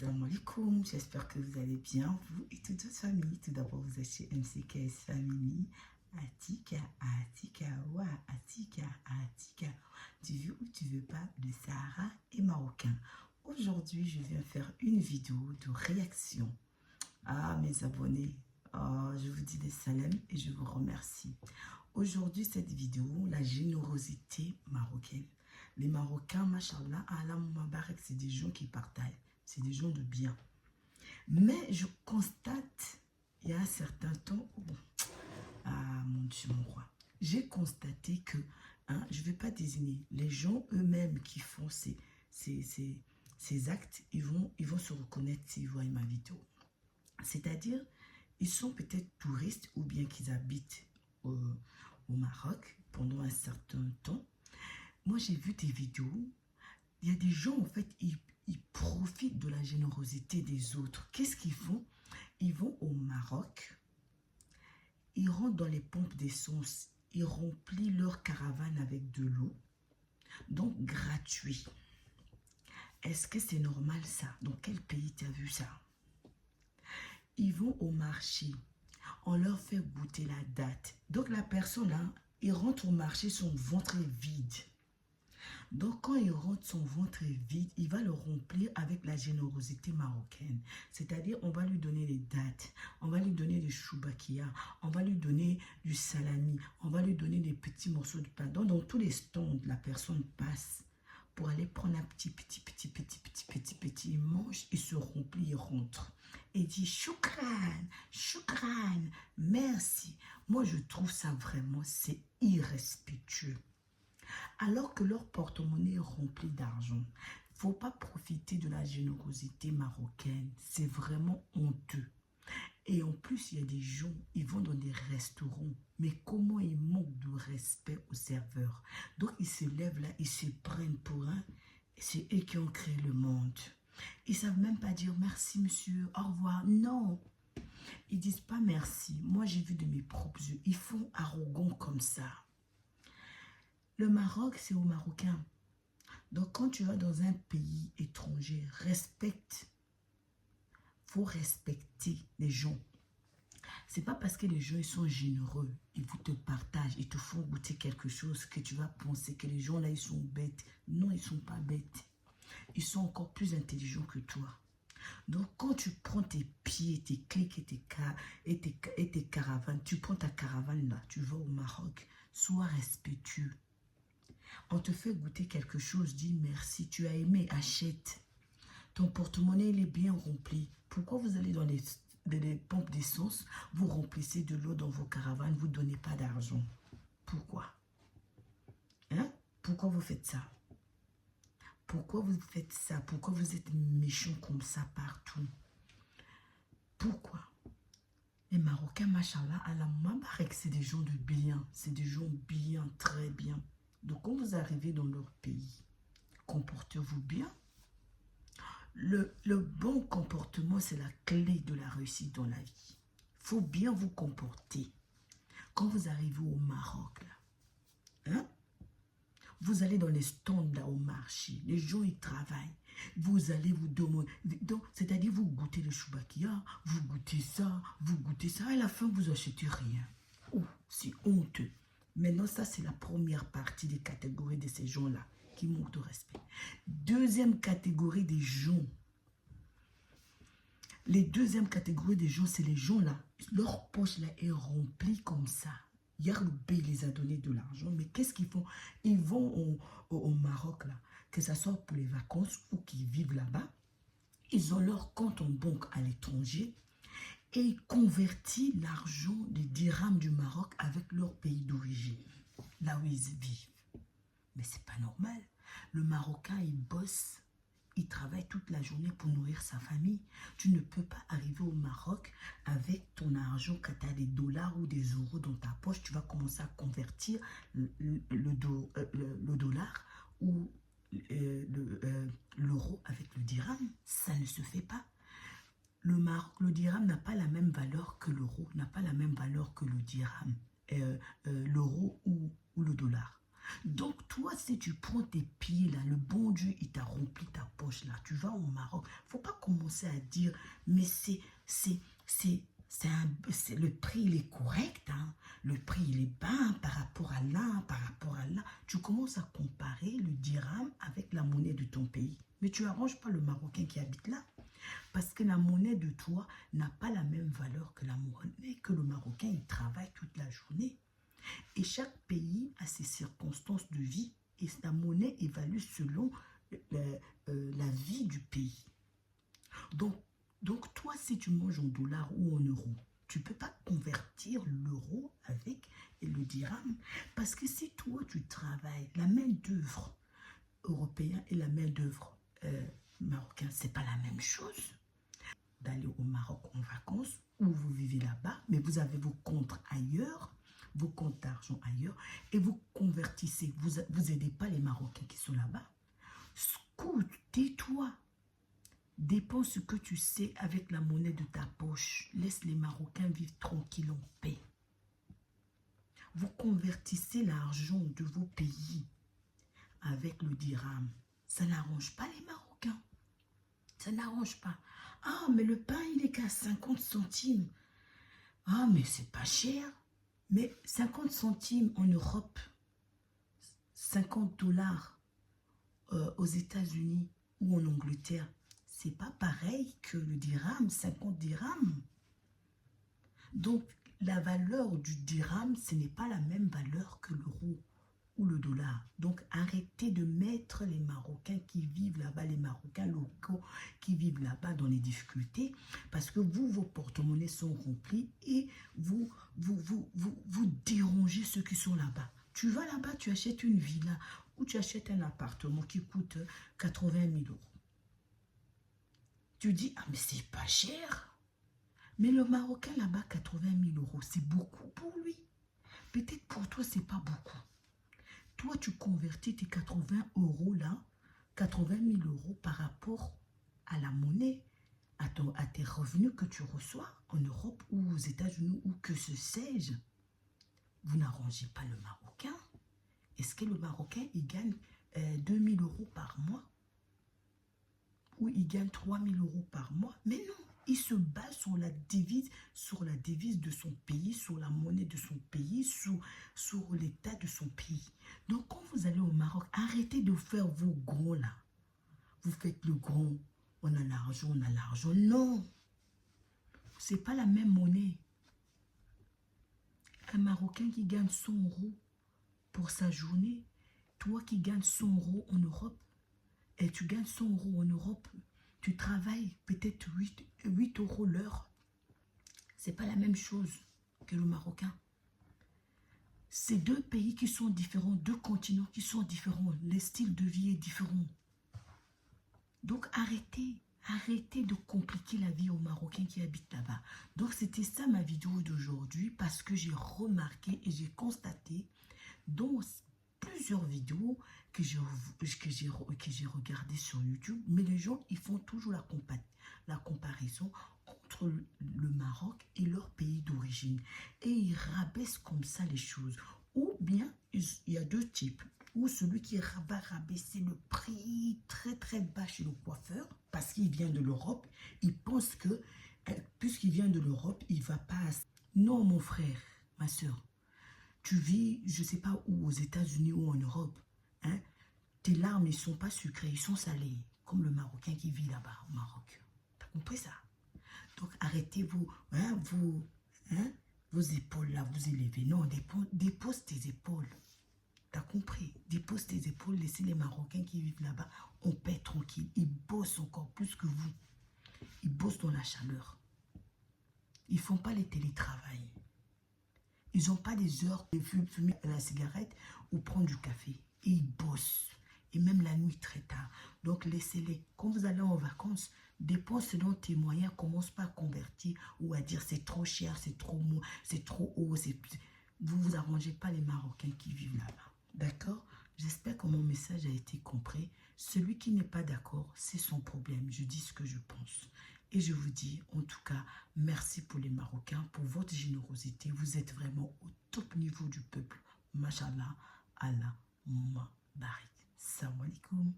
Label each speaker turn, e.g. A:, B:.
A: Assalamu alaikum, j'espère que vous allez bien, vous et toute votre famille. Tout d'abord, vous êtes chez MCKS Family. Atika, Atika, wa, Atika, Atika. Tu veux ou tu veux pas, le Sahara est marocain. Aujourd'hui, je viens faire une vidéo de réaction. Ah, mes abonnés, je vous dis des salams et je vous remercie. Aujourd'hui, cette vidéo, la générosité marocaine. Les Marocains, machallah, Allah Moubarak, c'est des gens qui partagent. C'est des gens de bien. Mais je constate, il y a un certain temps, mon Dieu, mon roi, j'ai constaté que, je ne vais pas désigner, les gens eux-mêmes qui font ces actes, ils vont se reconnaître s'ils voient ma vidéo. C'est-à-dire, ils sont peut-être touristes ou bien qu'ils habitent au Maroc pendant un certain temps. Moi, j'ai vu des vidéos. Il y a des gens, en fait, ils profitent de la générosité des autres. Qu'est-ce qu'ils font? Ils vont au Maroc, ils rentrent dans les pompes d'essence, ils remplissent leur caravane avec de l'eau, donc gratuit. Est-ce que c'est normal ça? Dans quel pays tu as vu ça? Ils vont au marché, on leur fait goûter la date. Donc la personne, là, il rentre au marché, son ventre est vide. Donc, quand il rentre son ventre vide, il va le remplir avec la générosité marocaine. C'est-à-dire, on va lui donner les dattes, on va lui donner des choubakia, on va lui donner du salami, on va lui donner des petits morceaux de pain. Donc, dans tous les stands, la personne passe pour aller prendre un petit, il mange, il se remplit, il rentre. Et il dit, choukran, choukran, merci. Moi, je trouve ça vraiment, c'est irrespectueux. Alors que leur porte-monnaie est rempli d'argent. Il ne faut pas profiter de la générosité marocaine. C'est vraiment honteux. Et en plus, il y a des gens, ils vont dans des restaurants. Mais comment ils manquent de respect aux serveurs. Donc, ils se lèvent là, ils se prennent pour un. C'est eux qui ont créé le monde. Ils ne savent même pas dire merci monsieur, au revoir. Non. Ils ne disent pas merci. Moi, j'ai vu de mes propres yeux. Ils font arrogant comme ça. Le Maroc, c'est aux Marocains. Donc, quand tu vas dans un pays étranger, respecte. Il faut respecter les gens. Ce n'est pas parce que les gens ils sont généreux, ils vous te partagent, ils te font goûter quelque chose que tu vas penser que les gens là, ils sont bêtes. Non, ils ne sont pas bêtes. Ils sont encore plus intelligents que toi. Donc, quand tu prends tes pieds, tes clics et tes caravanes, tu prends ta caravane là, tu vas au Maroc, sois respectueux. On te fait goûter quelque chose, dis merci, tu as aimé, achète. Ton porte-monnaie, il est bien rempli. Pourquoi vous allez dans les pompes d'essence, vous remplissez de l'eau dans vos caravanes, vous ne donnez pas d'argent? Pourquoi? Hein? Pourquoi vous faites ça? Pourquoi vous faites ça? Pourquoi vous êtes méchants comme ça partout? Pourquoi? Les Marocains, machallah, à la Mabarek, c'est des gens de bien. C'est des gens bien, très bien. Donc, quand vous arrivez dans leur pays, comportez-vous bien. Le bon comportement, c'est la clé de la réussite dans la vie. Il faut bien vous comporter. Quand vous arrivez au Maroc, là, hein, vous allez dans les stands là au marché, les gens ils travaillent. Vous allez vous demander, c'est-à-dire vous goûtez le choubakia, vous goûtez ça, à la fin vous achetez rien. Oh, c'est honteux. Maintenant, ça, c'est la première partie des catégories de ces gens-là qui manquent de respect. Deuxième catégorie des gens. Les deuxièmes catégories des gens, c'est les gens-là. Leur poche là est remplie comme ça. Yarloubé les a donné de l'argent. Mais qu'est-ce qu'ils font? Ils vont au Maroc, là, que ce soit pour les vacances ou qu'ils vivent là-bas. Ils ont leur compte en banque à l'étranger. Et ils convertissent l'argent des dirhams du Maroc avec leur pays d'origine, là où ils vivent. Mais c'est pas normal. Le Marocain, il bosse, il travaille toute la journée pour nourrir sa famille. Tu ne peux pas arriver au Maroc avec ton argent, quand tu as des dollars ou des euros dans ta poche, tu vas commencer à convertir le dollar ou l'euro avec le dirham. Ça ne se fait pas. Le Maroc, le dirham n'a pas la même valeur que l'euro, n'a pas la même valeur que le dirham, l'euro ou le dollar. Donc, toi, si tu prends tes pieds là, le bon Dieu, il t'a rempli ta poche là, tu vas au Maroc. Faut pas commencer à dire, mais le prix, il est correct, hein. Le prix, il est bas par rapport à là, par rapport à là. Tu commences à comparer le dirham avec la monnaie de ton pays. Mais tu arranges pas le Marocain qui habite là. Parce que la monnaie de toi n'a pas la même valeur que la monnaie que le Marocain, il travaille toute la journée. Et chaque pays a ses circonstances de vie et la monnaie évalue selon la vie du pays. Donc, toi, si tu manges en dollars ou en euros, tu ne peux pas convertir l'euro avec le dirham. Parce que si toi, tu travailles, la main-d'œuvre européenne et la main-d'œuvre marocaine, ce n'est pas la même chose. D'aller au Maroc en vacances ou vous vivez là-bas, mais vous avez vos comptes ailleurs, vos comptes d'argent ailleurs, et vous convertissez. Vous aidez pas les Marocains qui sont là-bas. Scout, tais-toi. Dépense ce que tu sais avec la monnaie de ta poche. Laisse les Marocains vivre tranquilles en paix. Vous convertissez l'argent de vos pays avec le dirham. Ça n'arrange pas les Marocains. Ça n'arrange pas. Ah, mais le pain, il est qu'à 50 centimes. Ah, mais c'est pas cher. Mais 50 centimes en Europe, 50 dollars aux États-Unis ou en Angleterre, c'est pas pareil que le dirham, 50 dirhams. Donc, la valeur du dirham, ce n'est pas la même valeur que l'euro ou le dollar. Donc, arrêtez de mettre les Marocains qui vivent là-bas, les Marocains locaux qui vivent là-bas dans les difficultés, parce que vous, vos porte-monnaies sont remplis et vous dérangez ceux qui sont là-bas. Tu vas là-bas, tu achètes une villa ou tu achètes un appartement qui coûte 80 000 euros. Tu dis, ah mais c'est pas cher. Mais le Marocain là-bas, 80 000 euros, c'est beaucoup pour lui. Peut-être pour toi, c'est pas beaucoup. Toi, tu convertis tes 80 euros là, 80 000 euros par rapport à la monnaie, à tes revenus que tu reçois en Europe ou aux États-Unis ou que ce sais-je. Vous n'arrangez pas le Marocain. Est-ce que le Marocain, il gagne 2 000 euros par mois? Ou il gagne 3 000 euros par mois? Mais non, il se base sur la devise de son pays, sur la monnaie de son pays, sur l'état de son pays. Donc, quand vous allez au Maroc, arrêtez de faire vos gros là. Vous faites le grand, on a l'argent, on a l'argent. Non, c'est pas la même monnaie. Un Marocain qui gagne 100 euros pour sa journée, toi qui gagnes 100 euros en Europe, et tu gagnes 100 euros en Europe, tu travailles peut-être 8 euros l'heure. C'est pas la même chose que le Marocain. C'est deux pays qui sont différents, deux continents qui sont différents. Les styles de vie est différent. Donc arrêtez de compliquer la vie aux Marocains qui habitent là-bas. Donc c'était ça ma vidéo d'aujourd'hui parce que j'ai remarqué et j'ai constaté dans plusieurs vidéos que j'ai regardées sur YouTube, mais les gens, ils font toujours la comparaison entre le Maroc et leur pays d'origine. Et ils rabaissent comme ça les choses. Ou bien, il y a deux types. Ou celui qui va rabaisser le prix très très bas chez le coiffeur, parce qu'il vient de l'Europe, il pense que, puisqu'il vient de l'Europe, il va pas... Non, mon frère, ma soeur. Tu vis, je ne sais pas où, aux États-Unis ou en Europe. Hein? Tes larmes, ils ne sont pas sucrées, ils sont salés. Comme le Marocain qui vit là-bas au Maroc. Tu as compris ça? Donc arrêtez vos épaules là, vous élevez. Non, dépose tes épaules. Tu as compris? Dépose tes épaules, laissez les Marocains qui vivent là-bas en paix, tranquille. Ils bossent encore plus que vous. Ils bossent dans la chaleur. Ils ne font pas les télétravails. Ils n'ont pas des heures de fumer la cigarette ou prendre du café. Et ils bossent. Et même la nuit très tard. Donc laissez-les. Quand vous allez en vacances, dépense selon tes moyens. Commence pas à convertir ou à dire c'est trop cher, c'est trop haut. Vous vous arrangez pas les Marocains qui vivent là-bas. D'accord? J'espère que mon message a été compris. Celui qui n'est pas d'accord, c'est son problème. Je dis ce que je pense. Et je vous dis, en tout cas, merci pour les Marocains, pour votre générosité. Vous êtes vraiment au top niveau du peuple. Machallah, Allah. Barik. Salam alaikum.